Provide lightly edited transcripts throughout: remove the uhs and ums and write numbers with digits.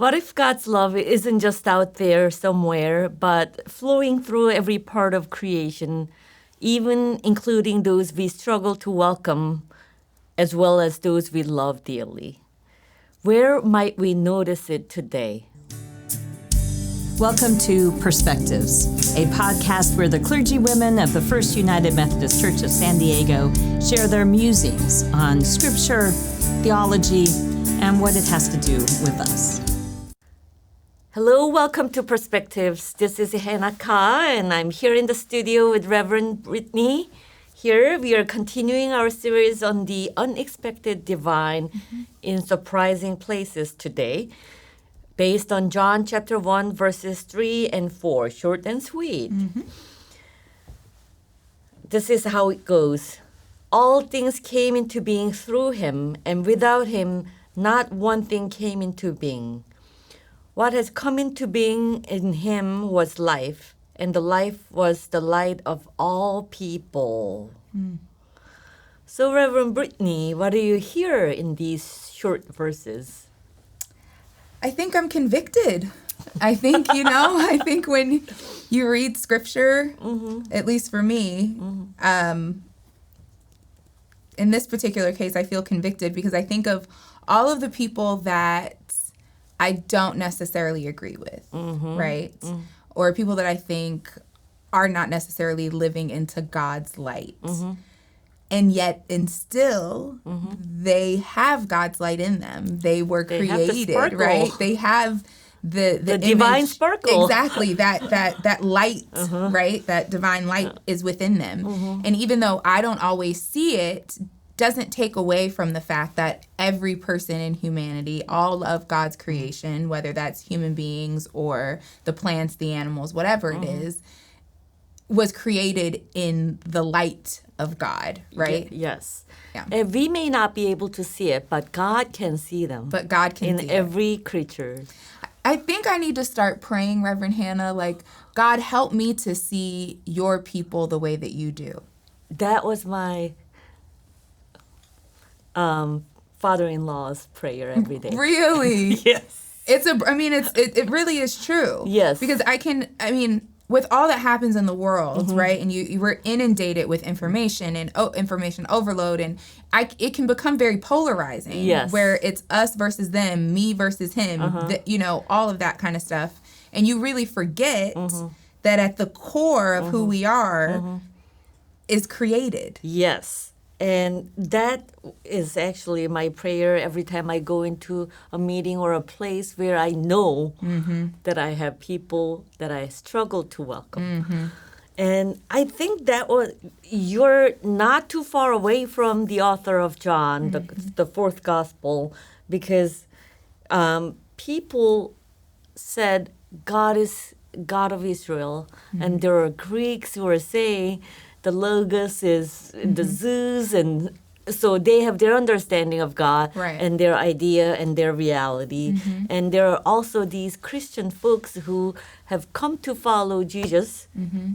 What if God's love isn't just out there somewhere, but flowing through every part of creation, even including those we struggle to welcome, as well as those we love dearly? Where might we notice it today? Welcome to Perspectives, a podcast where the clergy women of the First United Methodist Church of San Diego share their musings on scripture, theology, and what it has to do with us. Hello, welcome to Perspectives. This is Hannah Ka, and I'm here in the studio with Reverend Brittany. Here we are continuing our series on the unexpected divine in surprising places today, based on John chapter 1, verses 3 and 4, short and sweet. This is how it goes. All things came into being through him, and without him, not one thing came into being. What has come into being in him was life, and the life was the light of all people. So, Reverend Brittany, what do you hear in these short verses? I think I'm convicted. I think, I think when you read scripture, at least for me, in this particular case, I feel convicted because I think of all of the people that I don't necessarily agree with, right? Or people that I think are not necessarily living into God's light. And yet, still, they have God's light in them. They were created, right? They have the divine image, sparkle. Exactly, that light, right? That divine light is within them. And even though I don't always see it, doesn't take away from the fact that every person in humanity, all of God's creation, whether that's human beings or the plants, the animals, whatever it is, was created in the light of God, right? Yes. Yeah. And we may not be able to see it, but God can see them. But God can see in every creature. I think I need to start praying, Reverend Hannah, like, God, help me to see your people the way that you do. That was my father-in-law's prayer every day. Really? Yes. It really is true. Yes. Because with all that happens in the world, right, and you were inundated with information and information overload, and it can become very polarizing. Yes. Where it's us versus them, me versus him, all of that kind of stuff. And you really forget that at the core of who we are is created. Yes. And that is actually my prayer every time I go into a meeting or a place where I know that I have people that I struggle to welcome. And I think you're not too far away from the author of John, the fourth gospel, because people said God is God of Israel, and there are Greeks who are saying the Logos is the Zeus, and so they have their understanding of God and their idea and their reality. And there are also these Christian folks who have come to follow Jesus,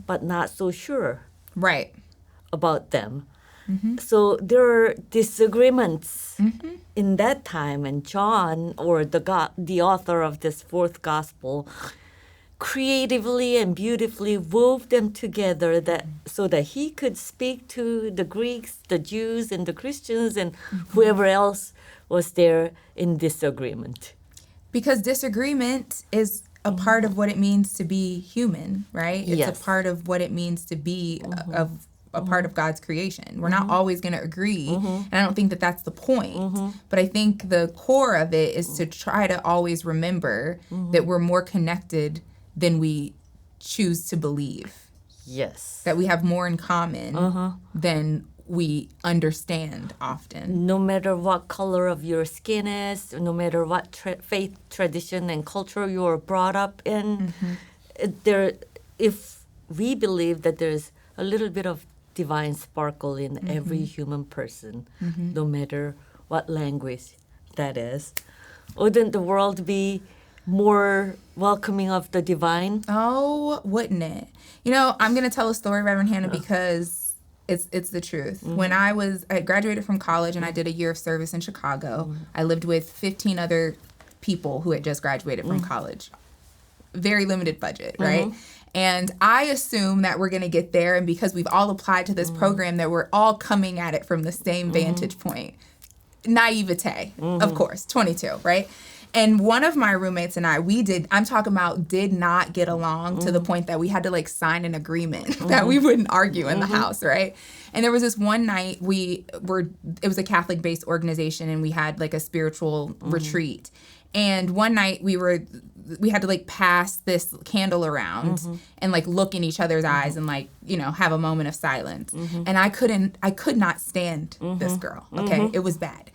but not so sure about them. So there are disagreements in that time, and John, or the author of this fourth gospel, creatively and beautifully wove them together so that he could speak to the Greeks, the Jews, and the Christians, and whoever else was there in disagreement. Because disagreement is a part of what it means to be human, right? It's a part of what it means to be a part of God's creation. We're not always going to agree, and I don't think that that's the point. But I think the core of it is to try to always remember that we're more connected than we choose to believe. Yes. That we have more in common than we understand often. No matter what color of your skin is, no matter what faith, tradition, and culture you're brought up in, if we believe that there's a little bit of divine sparkle in every human person, no matter what language that is, wouldn't the world be more welcoming of the divine? Oh, wouldn't it? I'm going to tell a story, Reverend Hannah, because it's the truth. When I graduated from college and I did a year of service in Chicago, I lived with 15 other people who had just graduated from college. Very limited budget, right? And I assume that we're going to get there, and because we've all applied to this program, that we're all coming at it from the same vantage point. Naivete, of course, 22, right? And one of my roommates and I, did not get along to the point that we had to like sign an agreement that we wouldn't argue in the house, right? And there was this one night it was a Catholic-based organization, and we had like a spiritual retreat. And one night we had to like pass this candle around and like look in each other's eyes and like, you know, have a moment of silence. And I could not stand this girl. Okay. It was bad.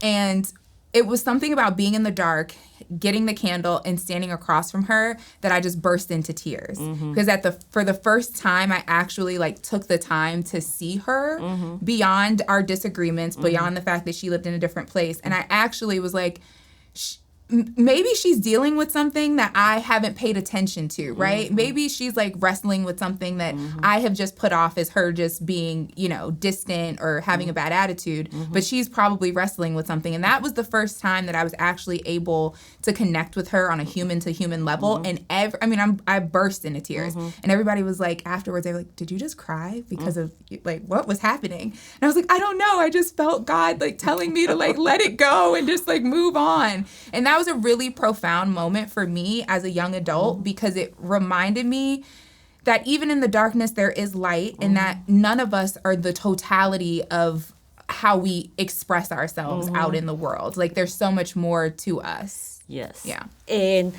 And it was something about being in the dark, getting the candle, and standing across from her that I just burst into tears. Because for the first time, I actually like took the time to see her beyond our disagreements, beyond the fact that she lived in a different place. And I actually was like, maybe she's dealing with something that I haven't paid attention to, right? Maybe she's like wrestling with something that I have just put off as her just being, you know, distant or having a bad attitude, but she's probably wrestling with something. And that was the first time that I was actually able to connect with her on a human to human level. And I burst into tears. And everybody was like, afterwards, they were like, did you just cry because of like what was happening? And I was like, I don't know. I just felt God like telling me to like let it go and just like move on. And that was a really profound moment for me as a young adult, because it reminded me that even in the darkness there is light, and that none of us are the totality of how we express ourselves out in the world. Like there's so much more to us. Yes. Yeah. And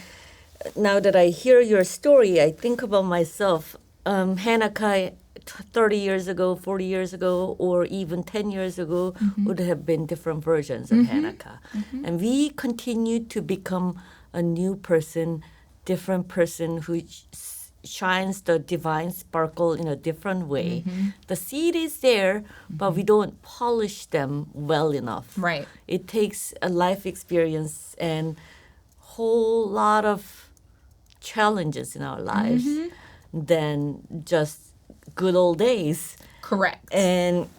now that I hear your story, I think about myself. Hanukkah 30 years ago, 40 years ago, or even 10 years ago would have been different versions of Hanukkah. And we continue to become a new person, different person who shines the divine sparkle in a different way. The seed is there, but we don't polish them well enough. Right. It takes a life experience and whole lot of challenges in our lives than just good old days. Correct. And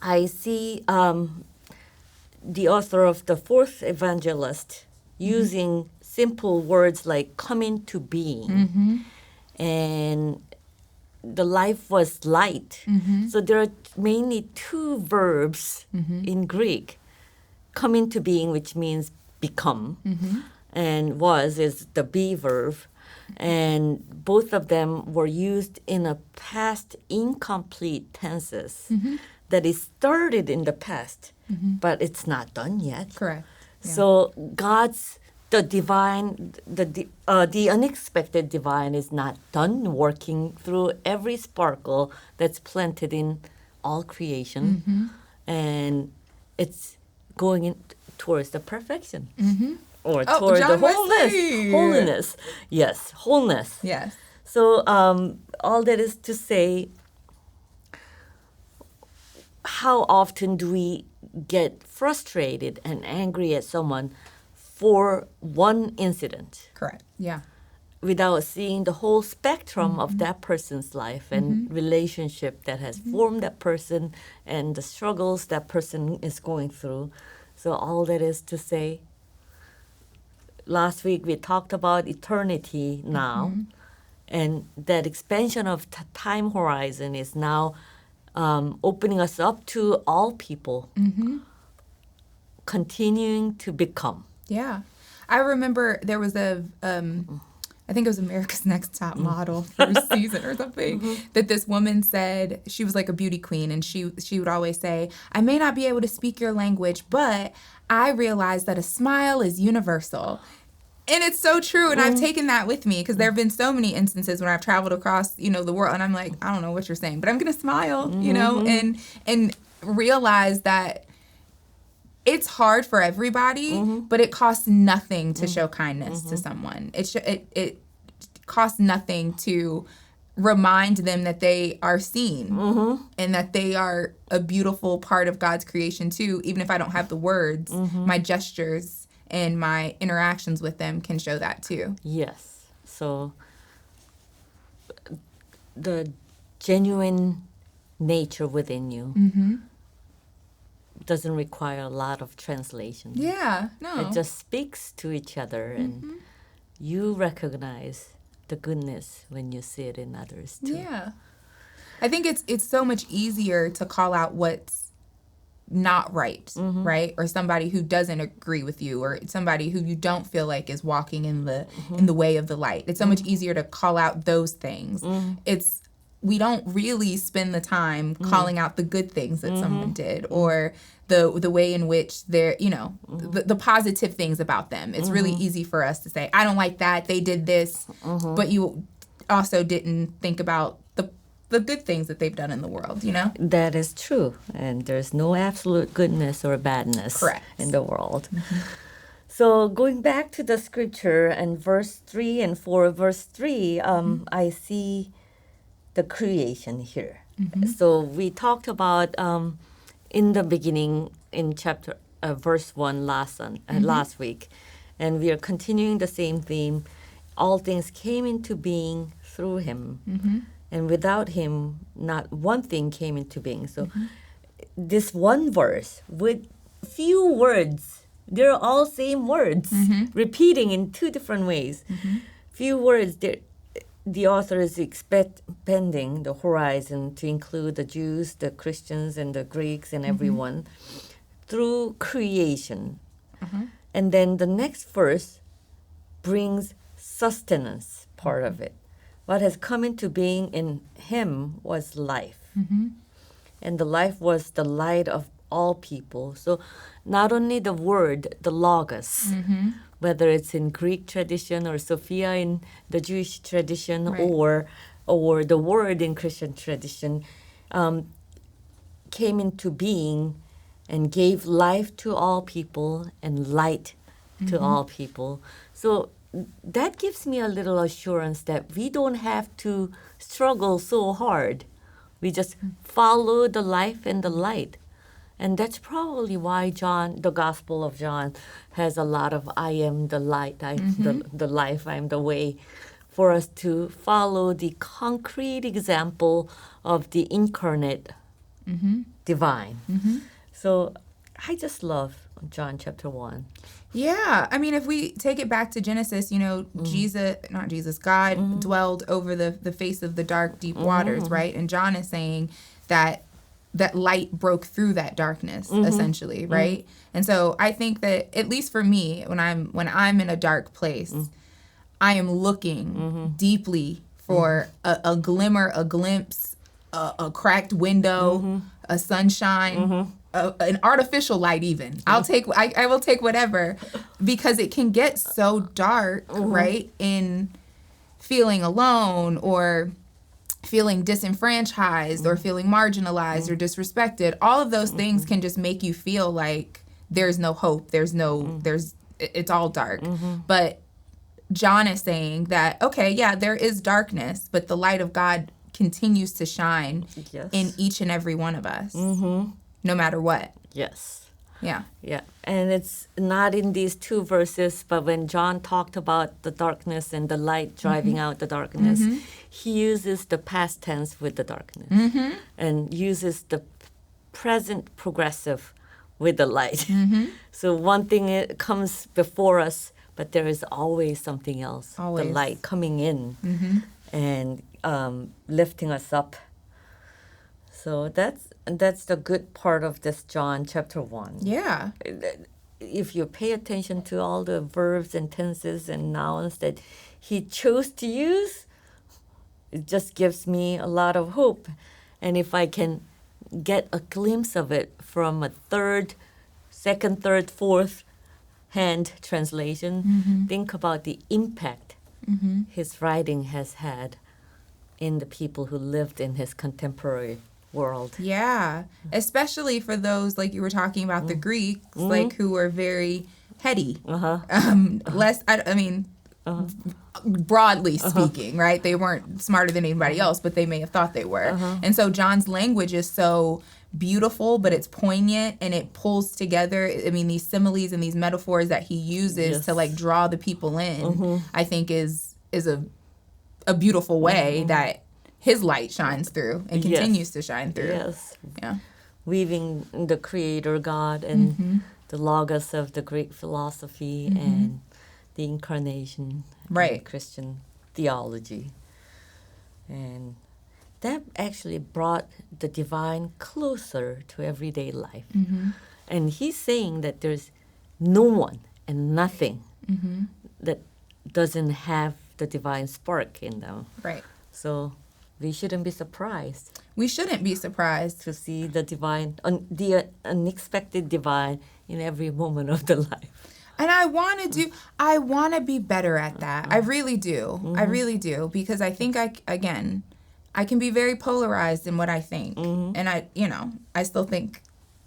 I see the author of the fourth evangelist using simple words like come into being. And the life was light. So there are mainly two verbs in Greek. Come into being, which means become, and was is the be verb. And both of them were used in a past incomplete tenses. That is started in the past, but it's not done yet. Correct. Yeah. So the divine, the unexpected divine is not done working through every sparkle that's planted in all creation, and it's going in towards the perfection. Or toward John the wholeness. Wesley. Wholeness. Yes, wholeness. Yes. So all that is to say, how often do we get frustrated and angry at someone for one incident? Correct. Yeah. Without seeing the whole spectrum of that person's life and relationship that has formed that person and the struggles that person is going through. So all that is to say, last week we talked about eternity now, and that expansion of time horizon is now opening us up to all people, continuing to become. Yeah. I remember there was I think it was America's Next Top Model first season or something, that this woman said, she was like a beauty queen, and she would always say, I may not be able to speak your language, but I realize that a smile is universal. And it's so true, and I've taken that with me, because there have been so many instances when I've traveled across, the world, and I'm like, I don't know what you're saying, but I'm going to smile, and realize that it's hard for everybody, but it costs nothing to show kindness to someone. It costs nothing to remind them that they are seen and that they are a beautiful part of God's creation too. Even if I don't have the words, my gestures and my interactions with them can show that too. Yes. So the genuine nature within you, doesn't require a lot of translation. Yeah, no. It just speaks to each other, and you recognize the goodness when you see it in others too. Yeah. I think it's so much easier to call out what's not right, right? Or somebody who doesn't agree with you, or somebody who you don't feel like is walking in the way of the light. It's so much easier to call out those things. We don't really spend the time calling out the good things that someone did, or the way in which they're, the positive things about them. It's really easy for us to say, I don't like that, they did this, but you also didn't think about the good things that they've done in the world, That is true. And there's no absolute goodness or badness in the world. So going back to the scripture and verse 3 and 4, verse 3, I see the creation here. So we talked about in the beginning in chapter verse 1 last week, and we are continuing the same theme. All things came into being through him, and without him not one thing came into being. So this one verse with few words, they're all same words, repeating in two different ways. Few words, the author is expanding the horizon to include the Jews, the Christians, and the Greeks, and everyone through creation. And then the next verse brings sustenance part of it. What has come into being in him was life. And the life was the light of all people. So not only the word, the logos, whether it's in Greek tradition or Sophia in the Jewish tradition, or the word in Christian tradition, came into being and gave life to all people and light to all people. So that gives me a little assurance that we don't have to struggle so hard. We just follow the life and the light. And that's probably why the Gospel of John has a lot of I am the light, the life, I am the way, for us to follow the concrete example of the incarnate divine. So I just love John chapter 1. Yeah. I mean, if we take it back to Genesis, God dwelled over the face of the dark, deep waters, right? And John is saying that light broke through that darkness, essentially, right? And so I think that, at least for me, when I'm in a dark place, I am looking deeply for a glimmer, a glimpse, a cracked window, a sunshine, an artificial light even. I will take whatever, because it can get so dark, right, in feeling alone or feeling disenfranchised or feeling marginalized or disrespected. All of those things can just make you feel like there's no hope. It's all dark. But John is saying that, okay, yeah, there is darkness, but the light of God continues to shine in each and every one of us, no matter what. Yes. Yeah. Yeah. And it's not in these two verses, but when John talked about the darkness and the light driving out the darkness, he uses the past tense with the darkness and uses the present progressive with the light. So one thing comes before us, but there is always something else. Always. The light coming in and lifting us up. So that's the good part of this John chapter 1. Yeah. If you pay attention to all the verbs and tenses and nouns that he chose to use, it just gives me a lot of hope. And if I can get a glimpse of it from a second, third, fourth hand translation, think about the impact his writing has had in the people who lived in his contemporary world. Yeah, especially for those, like you were talking about, the Greeks, like, who were very heady. Broadly speaking, right? They weren't smarter than anybody else, but they may have thought they were. And so John's language is so beautiful, but it's poignant, and it pulls together, these similes and these metaphors that he uses to, like, draw the people in, I think is a beautiful way that his light shines through and continues to shine through. Yes. Yeah. weaving the Creator God and the logos of the Greek philosophy and the incarnation and Christian theology. And that actually brought the divine closer to everyday life. And he's saying that there's no one and nothing that doesn't have the divine spark in them. Right. So we shouldn't be surprised. We shouldn't be surprised to see the divine, the unexpected divine in every moment of the life. And I want to be better at that. I really do. I really do. Because I think I can be very polarized in what I think. And I still think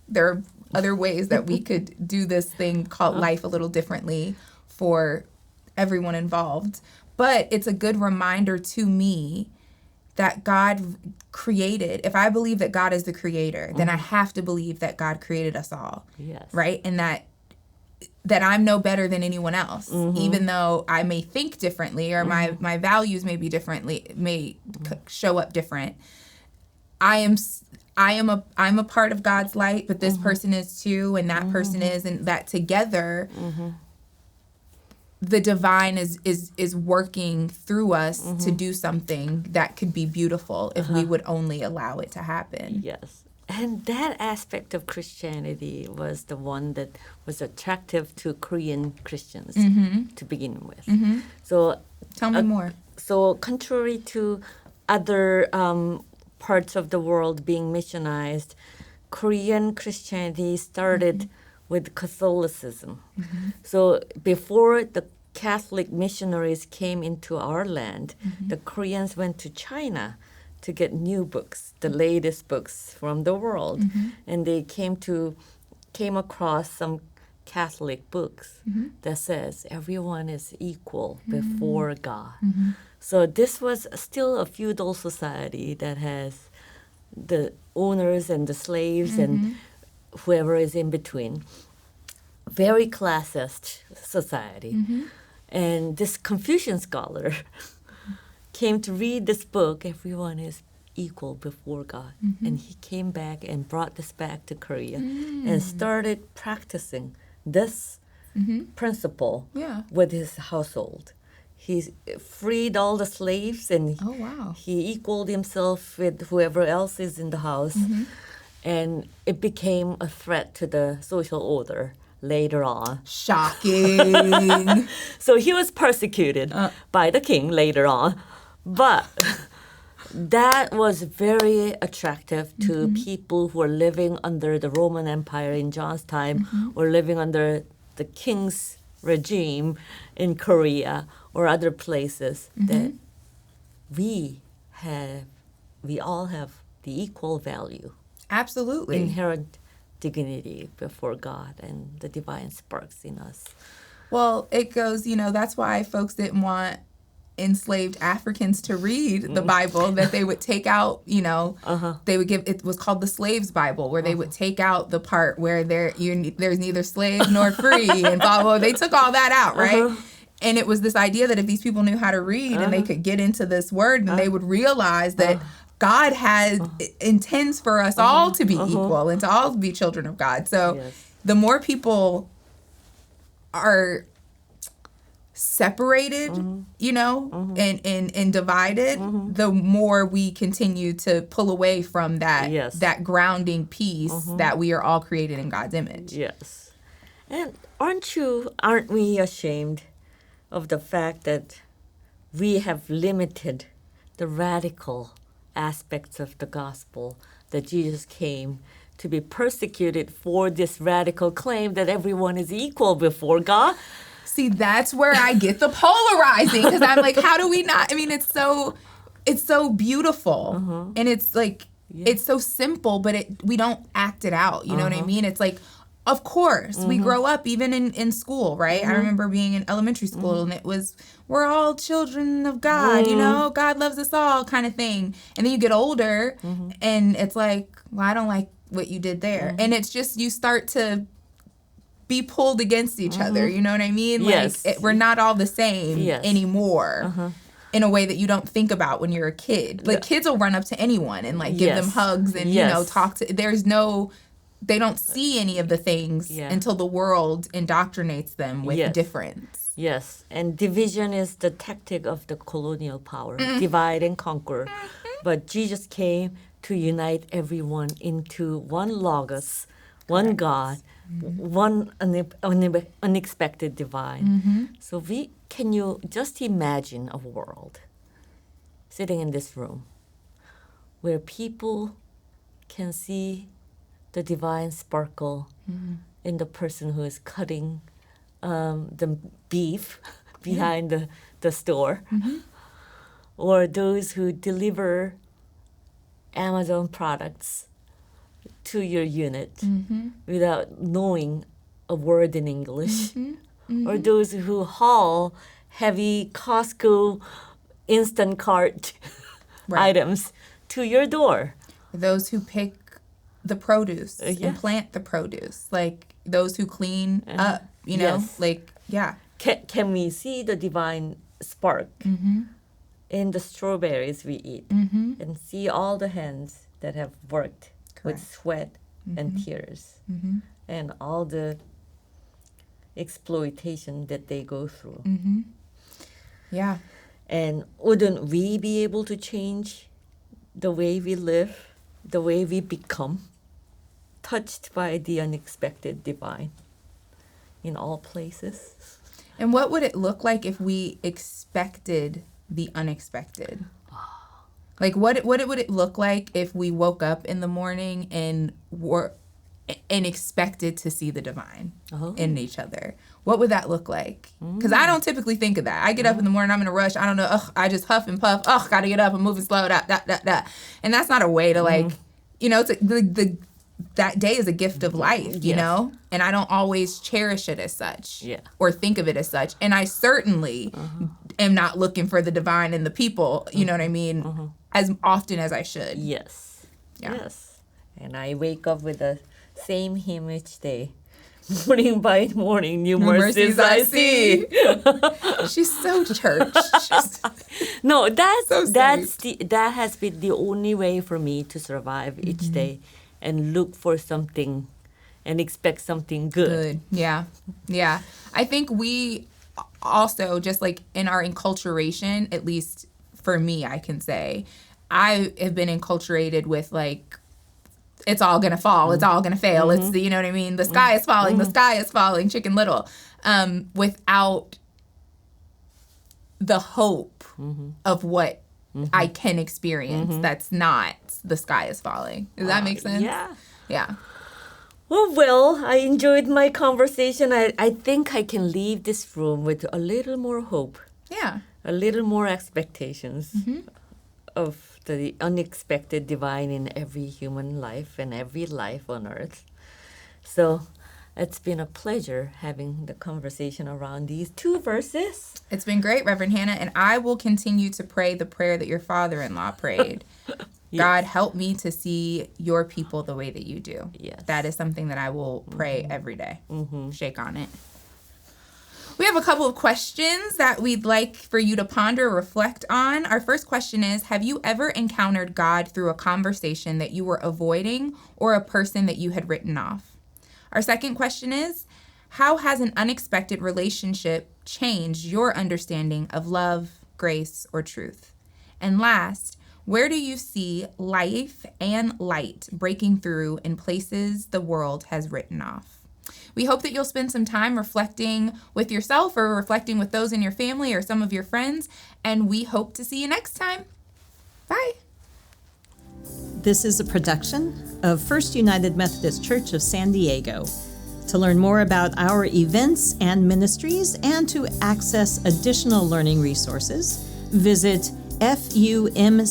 there are other ways that we could do this thing called life a little differently for everyone involved. But it's a good reminder to me that God created. If I believe that God is the creator, then I have to believe that God created us all. Yes. Right? And that I'm no better than anyone else, even though I may think differently or my values may be show up different. I'm a part of God's light, but this person is too, and that person is, and that together, the divine is working through us to do something that could be beautiful if we would only allow it to happen. Yes. And that aspect of Christianity was the one that was attractive to Korean Christians to begin with. So tell me more. So contrary to other parts of the world being missionized, Korean Christianity started with Catholicism. So before the Catholic missionaries came into our land, the Koreans went to China to get new books, the latest books from the world. And they came across some Catholic books that says everyone is equal before God. So this was still a feudal society that has the owners and the slaves and whoever is in between. Very classist society. And this Confucian scholar came to read this book, everyone is equal before God. And he came back and brought this back to Korea and started practicing this principle with his household. He freed all the slaves and he equaled himself with whoever else is in the house. And it became a threat to the social order later on. Shocking. So he was persecuted by the king later on. But that was very attractive to people who were living under the Roman Empire in John's time or living under the king's regime in Korea or other places, that we all have the equal value. Absolutely. Inherent dignity before God and the divine sparks in us. Well, it goes, that's why folks didn't want enslaved Africans to read the Bible, that they would take out, they would give, it was called the Slaves Bible, where they would take out the part where there's neither slave nor free and blah, blah. They took all that out, right? And it was this idea that if these people knew how to read and they could get into this word, then they would realize that God intends for us all to be equal and to all be children of God. So the more people are separated, and divided, the more we continue to pull away from that that grounding piece that we are all created in God's image. Yes. And aren't we ashamed of the fact that we have limited the radical aspects of the gospel, that Jesus came to be persecuted for this radical claim that everyone is equal before God? See, that's where I get the polarizing, because I'm like, how do we not? I mean, it's so beautiful, and it's like, it's so simple, but we don't act it out. You know what I mean? It's like, of course, we grow up even in school, right? I remember being in elementary school, and it was, we're all children of God, God loves us all kind of thing. And then you get older, and it's like, well, I don't like what you did there. And it's just, you start to be pulled against each other, you know what I mean? Yes. Like, we're not all the same anymore. in a way that you don't think about when you're a kid. Like, kids will run up to anyone and, like, give them hugs and, you know, talk to... They don't see any of the things until the world indoctrinates them with difference. Yes, and division is the tactic of the colonial power, divide and conquer. But Jesus came to unite everyone into one Logos, one God, one unexpected divine. So can you just imagine a world sitting in this room where people can see the divine sparkle in the person who is cutting the beef behind the store, or those who deliver Amazon products to your unit without knowing a word in English, or those who haul heavy Costco instant cart items to your door. Those who pick the produce and plant the produce, like those who clean up, you know, like, Can we see the divine spark in the strawberries we eat and see all the hands that have worked with sweat and tears and all the exploitation that they go through? Yeah. And wouldn't we be able to change the way we live, the way we become, touched by the unexpected divine in all places? And what would it look like if we expected the unexpected? Like, what would it look like if we woke up in the morning and expected to see the divine in each other? What would that look like? Because I don't typically think of that. I get up in the morning, I'm in a rush. I don't know. I just huff and puff. Gotta get up. I'm moving slow. And that's not a way to, like, you know, it's that day is a gift of life, you know? And I don't always cherish it as such or think of it as such. And I certainly am not looking for the divine in the people, you know what I mean, as often as I should. Yes. And I wake up with the same hymn each day. Morning by morning, new mercies I see. She's so church. No, that has been the only way for me to survive each day and look for something and expect something good. Yeah. I think we also, just like in our enculturation, at least for me, I can say, I have been enculturated with, like, it's all going to fall. It's all going to fail. It's the, you know what I mean? The sky is falling. The sky is falling. Chicken Little. Without the hope of what I can experience that's not the sky is falling. Does that make sense? Yeah. Well, Will, I enjoyed my conversation. I think I can leave this room with a little more hope. Yeah. A little more expectations of the unexpected divine in every human life and every life on earth. So it's been a pleasure having the conversation around these two verses. It's been great, Reverend Hannah, and I will continue to pray the prayer that your father-in-law prayed. God, help me to see your people the way that you do. Yes. That is something that I will pray every day. Shake on it. We have a couple of questions that we'd like for you to ponder or reflect on. Our first question is, have you ever encountered God through a conversation that you were avoiding or a person that you had written off? Our second question is, how has an unexpected relationship changed your understanding of love, grace, or truth? And last, where do you see life and light breaking through in places the world has written off? We hope that you'll spend some time reflecting with yourself or reflecting with those in your family or some of your friends, and we hope to see you next time. Bye. This is a production of First United Methodist Church of San Diego. To learn more about our events and ministries and to access additional learning resources, visit FUMCSD.org.